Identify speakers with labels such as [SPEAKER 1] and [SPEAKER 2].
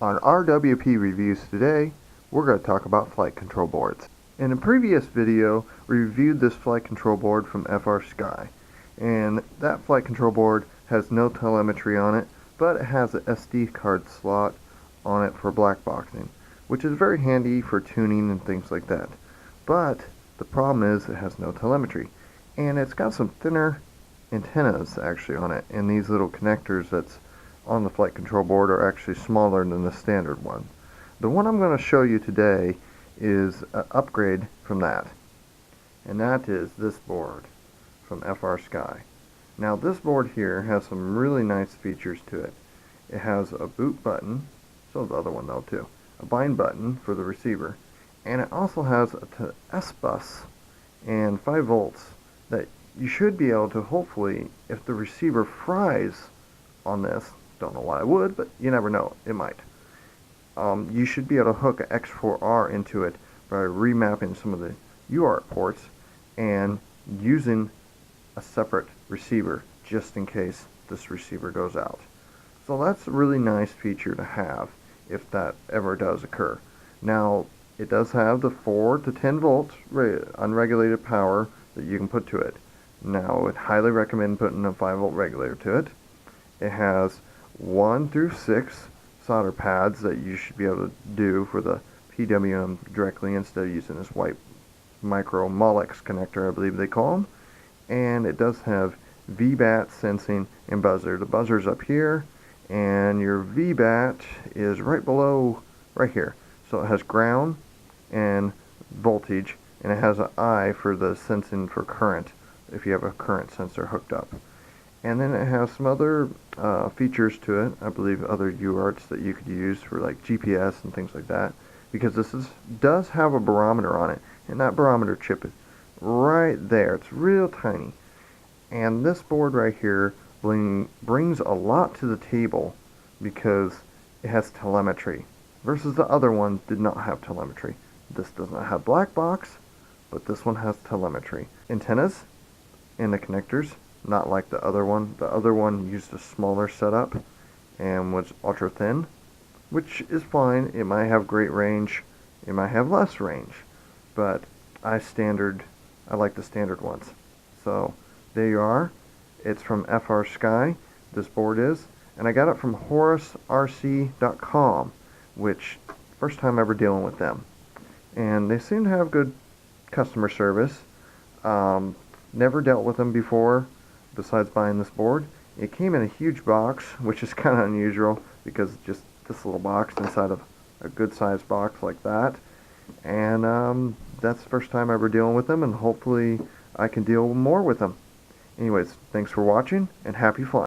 [SPEAKER 1] On RWP reviews today, we're going to talk about flight control boards. In a previous video, we reviewed this flight control board from frsky, and that flight control board has no telemetry on it, but it has an SD card slot on it for black boxing, which is very handy for tuning and things like that. But the problem is it has no telemetry, and it's got some thinner antennas actually on it, and these little connectors that's on the flight control board are actually smaller than the standard one. The one I'm going to show you today is an upgrade from that, and that is this board from frsky. Now this board here has some really nice features to it. It has a boot button, so the other one though too, a bind button for the receiver, and it also has a S-bus and 5 volts that you should be able to, hopefully, if the receiver fries on this, don't know why I would, but you never know, it might. You should be able to hook an X4R into it by remapping some of the UART ports and using a separate receiver just in case this receiver goes out. So that's a really nice feature to have if that ever does occur. Now, it does have the 4 to 10 volts unregulated power that you can put to it. Now, I would highly recommend putting a 5 volt regulator to it. It has 1 through 6 solder pads that you should be able to do for the PWM directly instead of using this white micro Molex connector, I believe they call them. And it does have VBAT sensing and buzzer. The buzzer's up here, and your VBAT is right below, right here. So it has ground and voltage, and it has an eye for the sensing for current if you have a current sensor hooked up. And then it has some other features to it, I believe other UARTs that you could use for like GPS and things like that, because this does have a barometer on it, and that barometer chip is right there. It's real tiny. And this board right here brings a lot to the table because it has telemetry, versus the other one did not have telemetry. This does not have black box, but this one has telemetry. Antennas and the connectors, not like the other one. The other one used a smaller setup and was ultra thin, which is fine. It might have great range, it might have less range, but I like the standard ones. So there you are. It's from frsky, this board is, and I got it from horusrc.com, which first time ever dealing with them, and they seem to have good customer service. Never dealt with them before besides buying this board. It came in a huge box, which is kind of unusual because just this little box inside of a good sized box like that. And that's the first time ever dealing with them, and hopefully I can deal more with them. Anyways, thanks for watching and happy flying.